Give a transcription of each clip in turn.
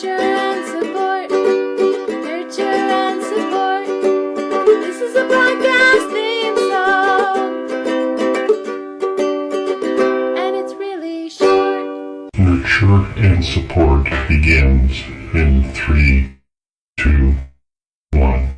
Nurture and support. Nurture and support. This is a podcast theme song. And it's really short. Nurture and support begins in 3, 2, 1.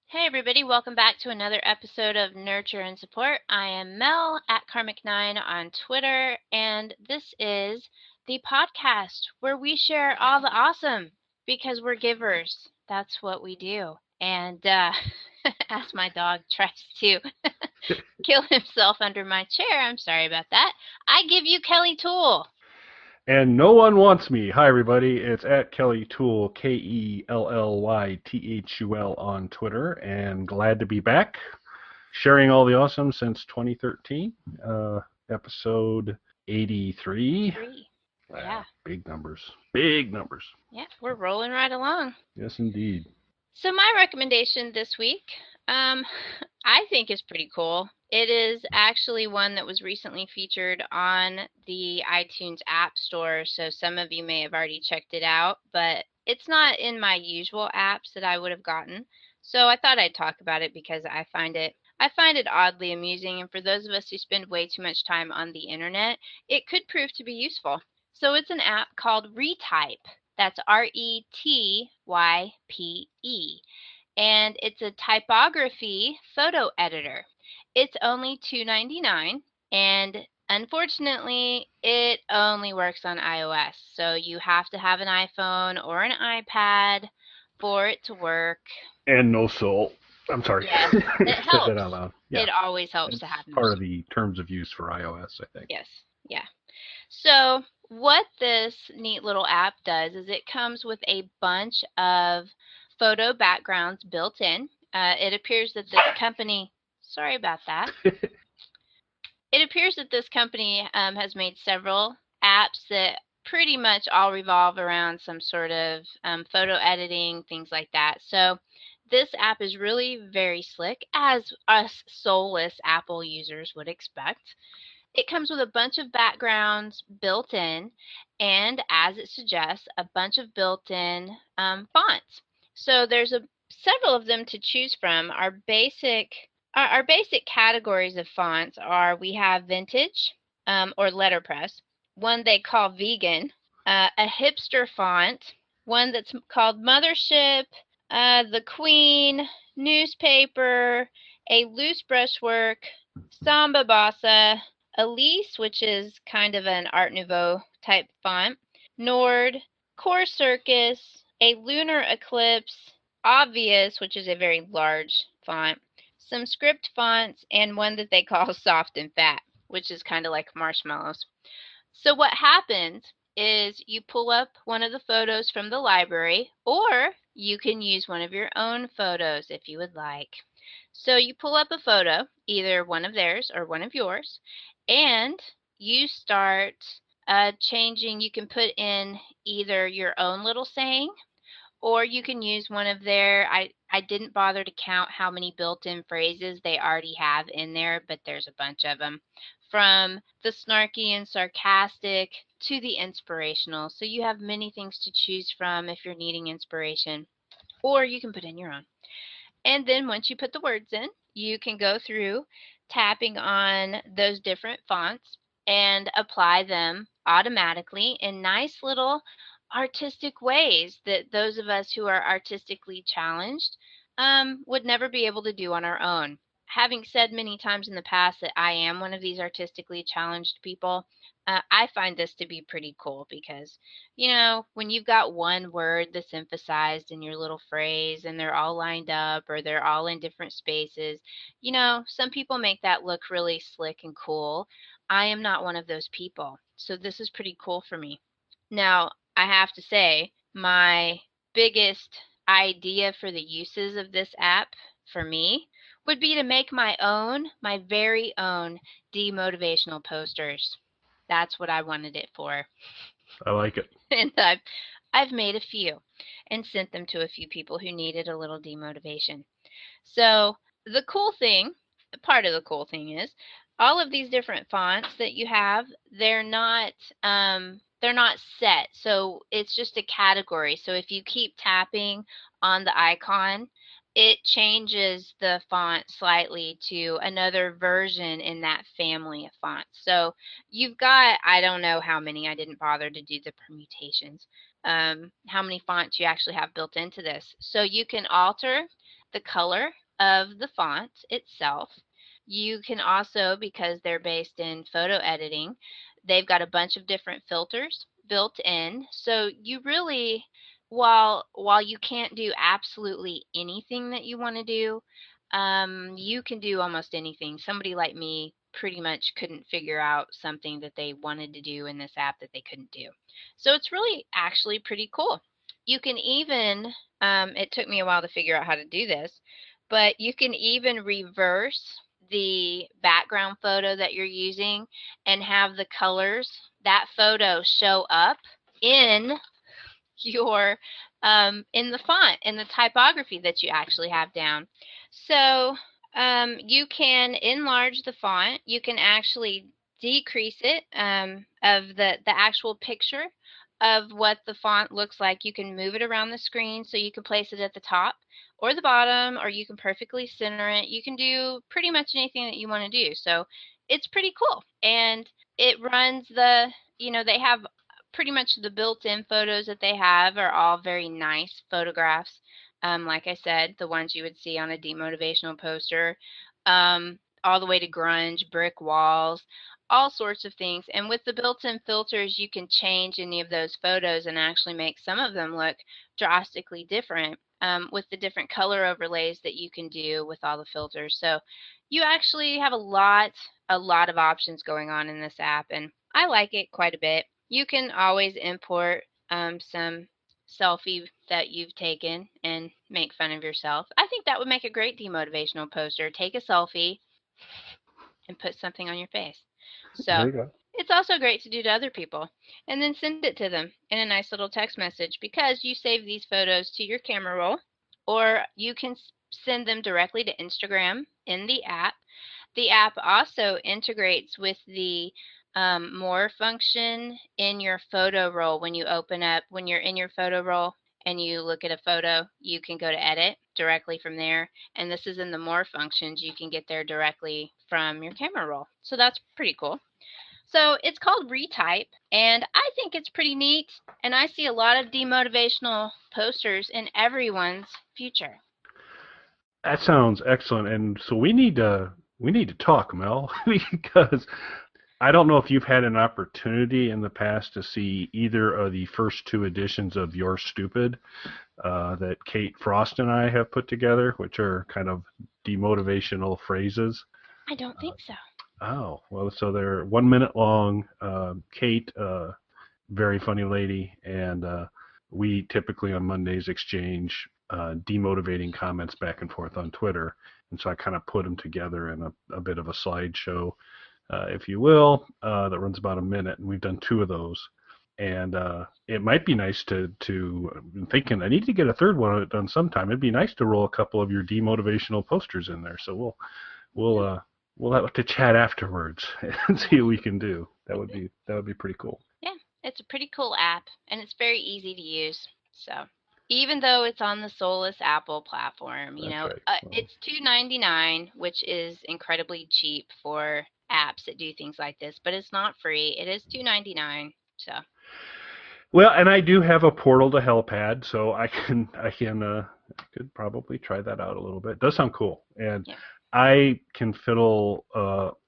Hey everybody, welcome back to another episode of Nurture and Support. I am Mel at Karmic9 on Twitter, and this is the podcast where we share all the awesome because we're givers. That's what we do. And as my dog tries to kill himself under my chair, I'm sorry about that, I give you Kelly Toole. And no one wants me. Hi, everybody. It's at Kelly Toole, KELLYTHUL on Twitter, and glad to be back, sharing all the awesome since 2013, episode 83. Yeah. Big numbers. Big numbers. Yeah, we're rolling right along. Yes, indeed. So my recommendation this week, I think is pretty cool. It is actually one that was recently featured on the iTunes App Store, so some of you may have already checked it out, but it's not in my usual apps that I would have gotten. So I thought I'd talk about it because I find it oddly amusing, and for those of us who spend way too much time on the internet, it could prove to be useful. So it's an app called Retype. That's Retype. And it's a typography photo editor. It's only $2.99, and unfortunately, it only works on iOS. So you have to have an iPhone or an iPad for it to work. And no soul. I'm sorry. Yes, it helps. Said that out loud. Yeah. It always helps It's to have part of the terms of use for iOS, I think. Yes, yeah. So what this neat little app does is it comes with a bunch of photo backgrounds built in. It appears that this company, sorry about that. It appears that this company has made several apps that pretty much all revolve around some sort of photo editing, things like that. So this app is really very slick, as us soulless Apple users would expect. It comes with a bunch of backgrounds built in, and as it suggests, a bunch of built-in fonts. So there's several of them to choose from. Our basic categories of fonts are, we have vintage or letterpress, one they call vegan, a hipster font, one that's called mothership, the queen, newspaper, a loose brushwork, samba bossa, Elise, which is kind of an Art Nouveau type font, Nord, Core Circus, a lunar eclipse, Obvious, which is a very large font, some script fonts, and one that they call soft and fat, which is kind of like marshmallows. So what happens is you pull up one of the photos from the library, or you can use one of your own photos if you would like. So you pull up a photo, either one of theirs or one of yours, and you start changing. You can put in either your own little saying, or you can use one of their, I didn't bother to count how many built-in phrases they already have in there, but there's a bunch of them, from the snarky and sarcastic to the inspirational. So you have many things to choose from if you're needing inspiration, or you can put in your own. And then once you put the words in, you can go through tapping on those different fonts and apply them automatically in nice little artistic ways that those of us who are artistically challenged would never be able to do on our own. Having said many times in the past that I am one of these artistically challenged people, I find this to be pretty cool because, you know, when you've got one word that's emphasized in your little phrase and they're all lined up or they're all in different spaces, you know, some people make that look really slick and cool. I am not one of those people, so this is pretty cool for me. Now, I have to say, my biggest idea for the uses of this app for me would be to make my very own demotivational posters. That's what I wanted it for. I like it. And I've made a few and sent them to a few people who needed a little demotivation. So part of the cool thing is, all of these different fonts that you have, they're not they're not set. So it's just a category. So if you keep tapping on the icon, it changes the font slightly to another version in that family of fonts. So you've got, I don't know how many, I didn't bother to do the permutations, how many fonts you actually have built into this. So you can alter the color of the font itself. You can also, because they're based in photo editing, they've got a bunch of different filters built in. So you really, while you can't do absolutely anything that you want to do, you can do almost anything. Somebody like me pretty much couldn't figure out something that they wanted to do in this app that they couldn't do. So it's really actually pretty cool. You can even, it took me a while to figure out how to do this, but you can even reverse the background photo that you're using and have the colors, that photo show up in your in the font, in the typography that you actually have down. So you can enlarge the font. You can actually decrease it of the actual picture of what the font looks like. You can move it around the screen, so you can place it at the top or the bottom, or you can perfectly center it. You can do pretty much anything that you want to do. So it's pretty cool. And it runs the, they have pretty much the built-in photos that they have are all very nice photographs. Like I said, the ones you would see on a demotivational poster, all the way to grunge, brick walls, all sorts of things. And with the built-in filters, you can change any of those photos and actually make some of them look drastically different, with the different color overlays that you can do with all the filters. So you actually have a lot of options going on in this app, and I like it quite a bit. You can always import some selfie that you've taken and make fun of yourself. I think that would make a great demotivational poster. Take a selfie and put something on your face. There So you go. it's also great to do to other people and then send it to them in a nice little text message, because you save these photos to your camera roll, or you can send them directly to Instagram in the app. The app also integrates with the more function in your photo roll. When you open up, when you're in your photo roll and you look at a photo, you can go to edit directly from there. And this is in the more functions. You can get there directly from your camera roll. So that's pretty cool. So it's called Retype, and I think it's pretty neat. And I see a lot of demotivational posters in everyone's future. That sounds excellent. And so we need to talk, Mel, because I don't know if you've had an opportunity in the past to see either of the first two editions of You're Stupid that Kate Frost and I have put together, which are kind of demotivational phrases. I don't think so. Oh, well, so they're 1 minute long. Kate, very funny lady, and we typically on Mondays exchange demotivating comments back and forth on Twitter. And so I kind of put them together in a bit of a slideshow, if you will, that runs about a minute. And we've done two of those. And it might be nice I'm thinking I need to get a third one done sometime. It'd be nice to roll a couple of your demotivational posters in there. So we'll have to chat afterwards and see what we can do. That would be pretty cool. Yeah, it's a pretty cool app, and it's very easy to use. So even though it's on the soulless Apple platform, That's right. Well, it's $2.99, which is incredibly cheap for apps that do things like this. But it's not free. It is $2.99. So well, and I do have a Portal to Hell pad, so I could probably try that out a little bit. It does sound cool, and yeah. I can fiddle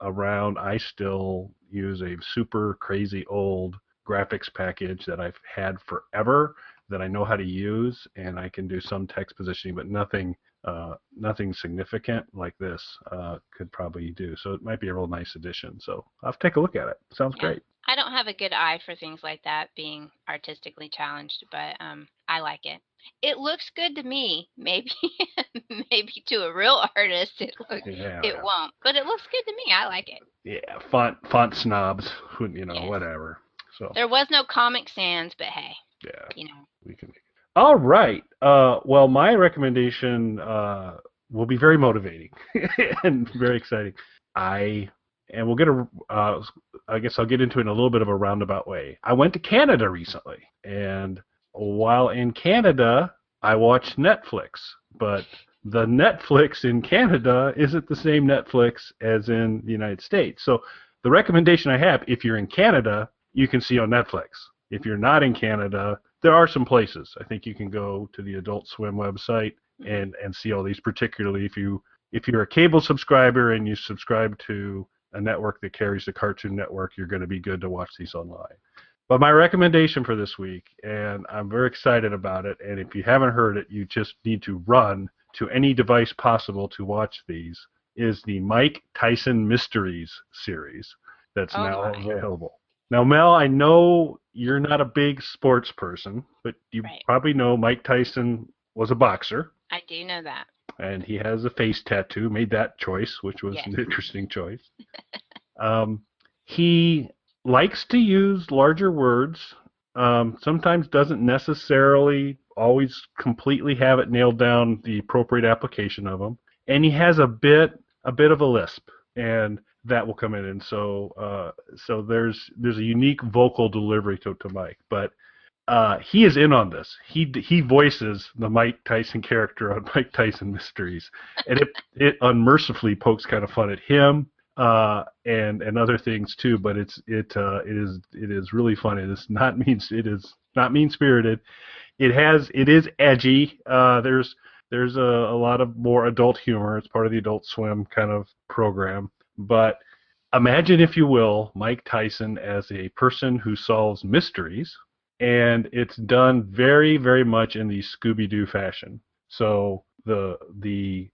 around. I still use a super crazy old graphics package that I've had forever that I know how to use, and I can do some text positioning, but nothing significant like this could probably do. So it might be a real nice addition. So I'll have to take a look at it. Sounds great. I don't have a good eye for things like that, being artistically challenged, but I like it. It looks good to me. Maybe maybe to a real artist it won't, but it looks good to me. I like it. Yeah, font snobs, Yes. whatever. So There was no Comic Sans, but hey, yeah, we can. All right. Well, my recommendation will be very motivating and very exciting. I and we'll get I guess I'll get into it in a little bit of a roundabout way. I went to Canada recently, and while in Canada, I watched Netflix, but the Netflix in Canada isn't the same Netflix as in the United States. So the recommendation I have, if you're in Canada, you can see on Netflix. If you're not in Canada, there are some places. I think you can go to the Adult Swim website and see all these, particularly if you're a cable subscriber and you subscribe to a network that carries the Cartoon Network, you're going to be good to watch these online. But my recommendation for this week, and I'm very excited about it, and if you haven't heard it, you just need to run to any device possible to watch these, is the Mike Tyson Mysteries series that's now available. Now, Mel, I know you're not a big sports person, but you probably know Mike Tyson was a boxer. I do know that. And he has a face tattoo, made that choice, which was an interesting choice. He likes to use larger words, sometimes doesn't necessarily always completely have it nailed down the appropriate application of them, and he has a bit of a lisp, and that will come in. And so there's a unique vocal delivery to Mike, but he is in on this. He voices the Mike Tyson character on Mike Tyson Mysteries, and it unmercifully pokes kind of fun at him and other things too. But it is really funny. It is not mean spirited. It is edgy. There's a lot of more adult humor. It's part of the Adult Swim kind of program. But imagine, if you will, Mike Tyson as a person who solves mysteries. And it's done very, very much in the Scooby-Doo fashion. So the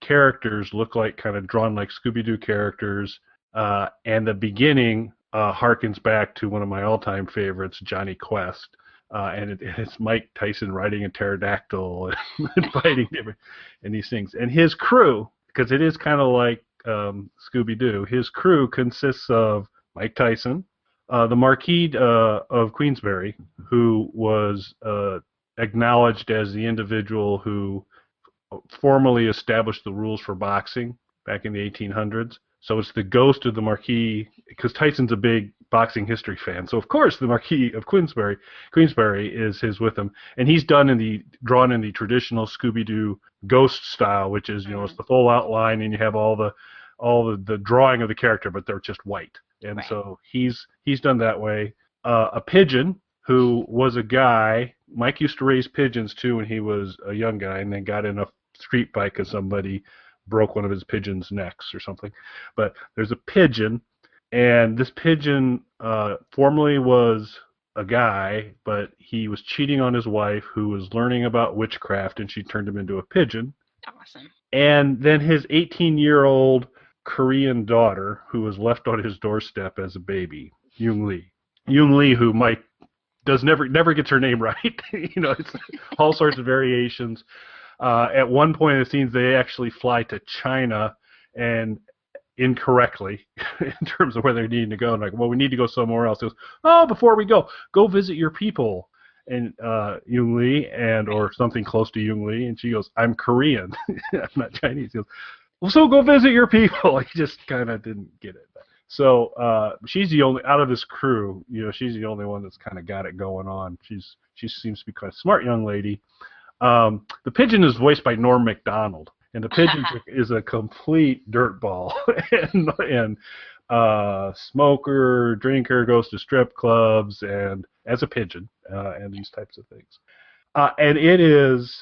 characters look like kind of drawn like Scooby-Doo characters, and the beginning harkens back to one of my all-time favorites, Johnny Quest, and it's Mike Tyson riding a pterodactyl and fighting different and these things. And his crew, because it is kind of like Scooby-Doo, his crew consists of Mike Tyson, the Marquis of Queensberry, who was acknowledged as the individual who formally established the rules for boxing back in the 1800s. So it's the ghost of the Marquis, because Tyson's a big boxing history fan. So of course the Marquis of Queensberry is with him, and he's drawn in the traditional Scooby-Doo ghost style, which is it's the full outline and you have all the drawing of the character, but they're just white. And so he's done that way. A pigeon, who was a guy, Mike used to raise pigeons too when he was a young guy, and then got in a street fight because somebody broke one of his pigeon's necks or something. But there's a pigeon, and this pigeon formerly was a guy, but he was cheating on his wife, who was learning about witchcraft, and she turned him into a pigeon. Awesome. And then his 18-year-old Korean daughter, who was left on his doorstep as a baby, Young Lee, who Mike does never gets her name right. It's all sorts of variations. At one point in the scenes, they actually fly to China, and incorrectly in terms of where they're needing to go. And like, well, we need to go somewhere else. He goes, oh, before we go visit your people. And Young Lee, or something close to Young Lee, and she goes, I'm Korean, I'm not Chinese. He goes, well, so go visit your people. He just kind of didn't get it. So she's the only, out of this crew, she's the only one that's kind of got it going on. She seems to be quite a smart young lady. The pigeon is voiced by Norm MacDonald, and the pigeon is a complete dirtball and smoker, drinker, goes to strip clubs, and as a pigeon, and these types of things. And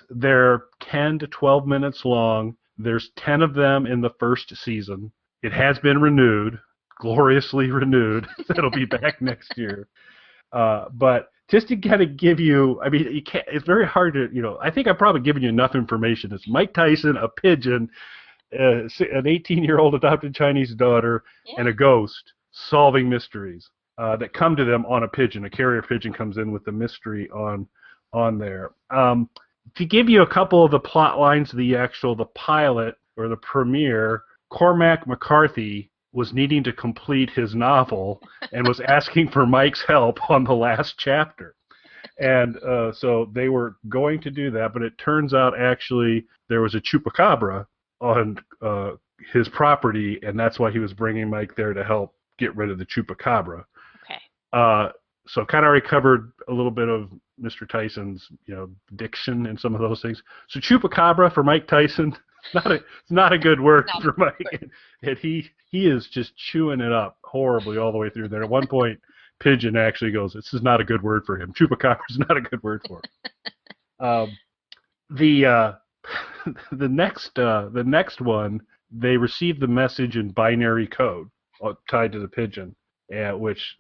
they're 10 to 12 minutes long. There's 10 of them in the first season. It has been renewed, gloriously renewed. It'll be back next year. But just to kind of give you, it's very hard to, I think I've probably given you enough information. It's Mike Tyson, a pigeon, an 18-year-old adopted Chinese daughter, and a ghost solving mysteries that come to them on a pigeon. A carrier pigeon comes in with the mystery on there. To give you a couple of the plot lines, the pilot or the premiere, Cormac McCarthy was needing to complete his novel and was asking for Mike's help on the last chapter. And so they were going to do that, but it turns out actually there was a chupacabra his property, and that's why he was bringing Mike there to help get rid of the chupacabra. Okay. So kind of already covered a little bit of Mr. Tyson's, diction and some of those things. So chupacabra for Mike Tyson, not a good word for Mike. And he is just chewing it up horribly all the way through there. At one point, Pigeon actually goes, "This is not a good word for him. Chupacabra is not a good word for him." The next one, they received the message in binary code tied to the pigeon,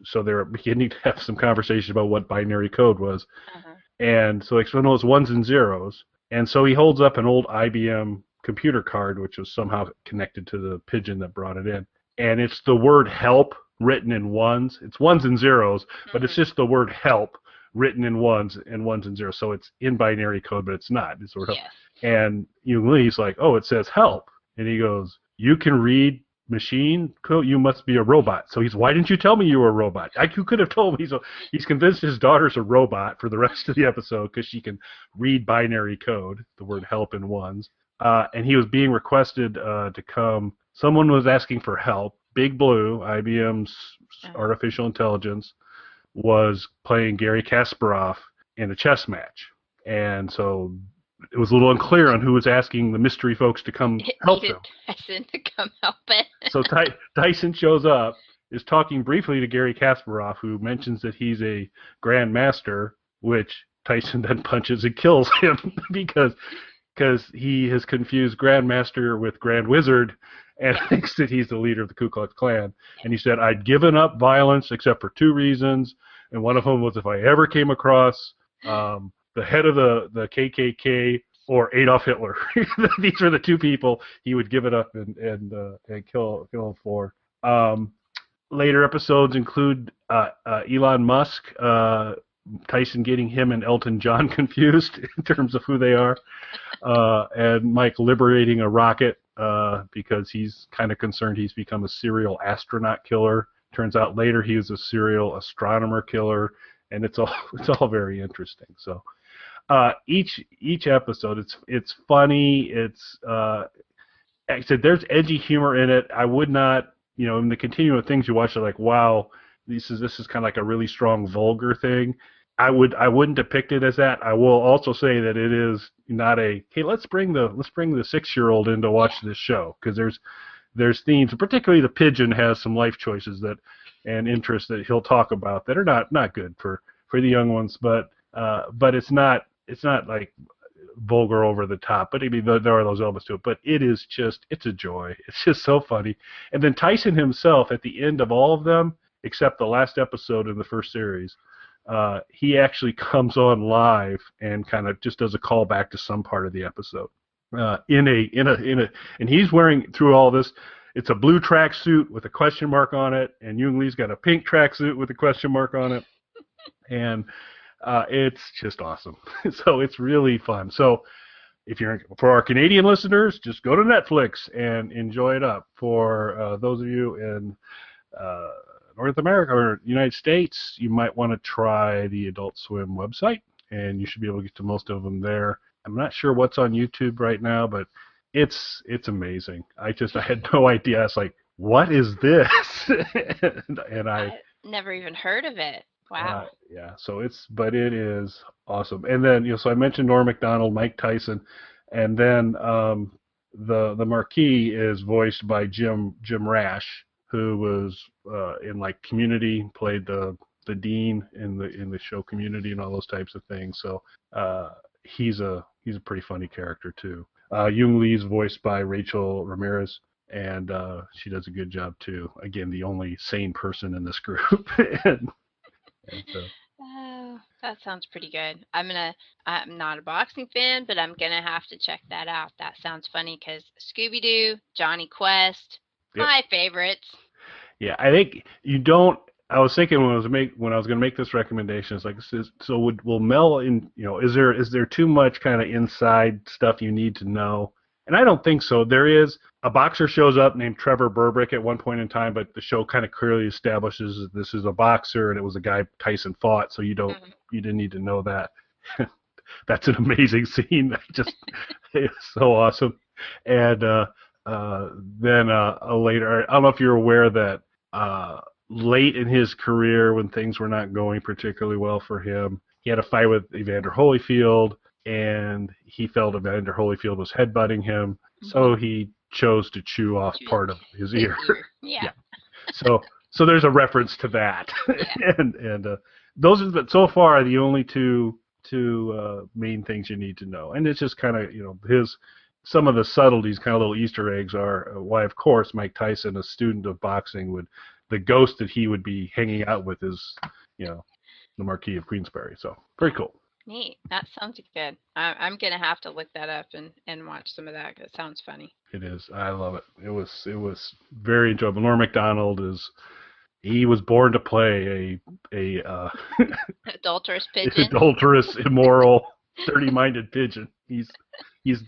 so they're beginning to have some conversation about what binary code was. Uh-huh. And so explain those ones and zeros. And so he holds up an old IBM computer card, which was somehow connected to the pigeon that brought it in. And it's the word help written in ones. It's ones and zeros, but it's just the word help written in ones and zeros. So it's in binary code, but it's not. It's sort of. Yes. And Lee's like, "Oh, it says help." And he goes, "You can read machine code? You must be a robot." So he's, "Why didn't you tell me you were a robot?" You could have told me. So he's convinced his daughter's a robot for the rest of the episode because she can read binary code, the word help in ones. And he was being requested to come. Someone was asking for help. Big Blue, IBM's artificial intelligence, was playing Gary Kasparov in a chess match. And so it was a little unclear on who was asking the mystery folks to come help him. Tyson to come help it. So Tyson shows up, is talking briefly to Gary Kasparov, who mentions that he's a grandmaster, which Tyson then punches and kills him because he has confused grandmaster with grand wizard and thinks that he's the leader of the Ku Klux Klan. And he said, "I'd given up violence except for two reasons, and one of them was if I ever came across the head of the KKK or Adolf Hitler." These are the two people he would give it up and kill him for. Later episodes include Elon Musk, Tyson getting him and Elton John confused in terms of who they are, and Mike liberating a rocket because he's kind of concerned he's become a serial astronaut killer. Turns out later he was a serial astronomer killer, and it's all very interesting. So each episode, it's funny. It's like I said, there's edgy humor in it. I would not, in the continuum of things you watch, are like, wow, this is kind of like a really strong vulgar thing. I wouldn't depict it as that. I will also say that it is not a, hey, let's bring the 6-year-old in to watch this show, because there's themes, and particularly the pigeon has some life choices and interests that he'll talk about that are not good for the young ones, but it's not like vulgar over the top, but I mean, there are those elements to it, but it's a joy. It's just so funny. And then Tyson himself, at the end of all of them, except the last episode in the first series, he actually comes on live and kind of just does a callback to some part of the episode. And he's wearing, through all this, it's a blue tracksuit with a question mark on it, and Yung Lee's got a pink tracksuit with a question mark on it, and it's just awesome. So it's really fun. So for our Canadian listeners, just go to Netflix and enjoy it up. For those of you in North America or United States, you might want to try the Adult Swim website, and you should be able to get to most of them there. I'm not sure what's on YouTube right now, but it's amazing. I had no idea. I was like, what is this? and I never even heard of it. Wow. Yeah. So it is awesome. And then, so I mentioned Norm MacDonald, Mike Tyson, and then the Marquis is voiced by Jim Rash, who was in like Community, played the dean in the show Community and all those types of things. So he's a pretty funny character too. Yung Lee's voiced by Rachel Ramirez, and she does a good job too. Again, the only sane person in this group. and so. Oh, that sounds pretty good. I'm not a boxing fan, but I'm gonna have to check that out. That sounds funny because Scooby-Doo, Johnny Quest, my favorites. Yeah, I think you don't. I was thinking when I was going to make this recommendation, it's like, so will Mel in? Is there too much kind of inside stuff you need to know? And I don't think so. There is a boxer shows up named Trevor Burbick at one point in time, but the show kind of clearly establishes that this is a boxer and it was a guy Tyson fought, so you didn't need to know that. That's an amazing scene. It's so awesome. And then later, I don't know if you're aware that late in his career, when things were not going particularly well for him, he had a fight with Evander Holyfield, and he felt Evander Holyfield was headbutting him, so he chose to chew off part of his ear. Yeah. So there's a reference to that, Yeah. and those are so far the only two main things you need to know. And it's just kind of some of the subtleties, kind of little Easter eggs are why, of course, Mike Tyson, a student of boxing, the ghost that he would be hanging out with is the Marquis of Queensberry. So very cool. Neat. That sounds good. I'm gonna have to look that up and watch some of that. 'Cause it sounds funny. It is. I love it. It was very enjoyable. Norm MacDonald he was born to play a Adulterous pigeon. adulterous, immoral, dirty-minded pigeon. He's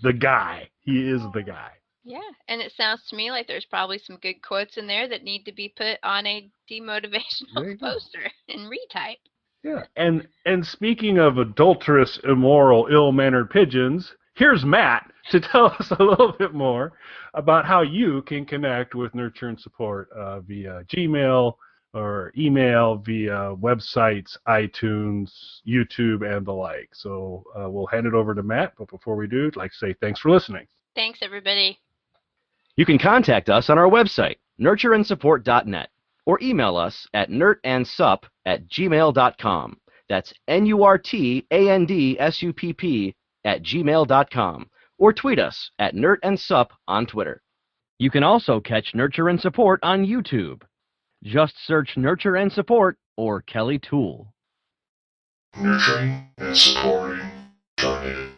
the guy. He is the guy. Yeah, and it sounds to me like there's probably some good quotes in there that need to be put on a demotivational poster and retype. Yeah, and speaking of adulterous, immoral, ill-mannered pigeons, here's Matt to tell us a little bit more about how you can connect with Nurture and Support via Gmail or email, via websites, iTunes, YouTube, and the like. So we'll hand it over to Matt, but before we do, I'd like to say thanks for listening. Thanks, everybody. You can contact us on our website, nurtureandsupport.net, or email us at nurtandsupp@gmail.com. That's NURTANDSUPP@gmail.com, or tweet us at nurtandsupp on Twitter. You can also catch Nurture and Support on YouTube. Just search Nurture and Support or Kelly Toole. Nurturing and supporting Journey.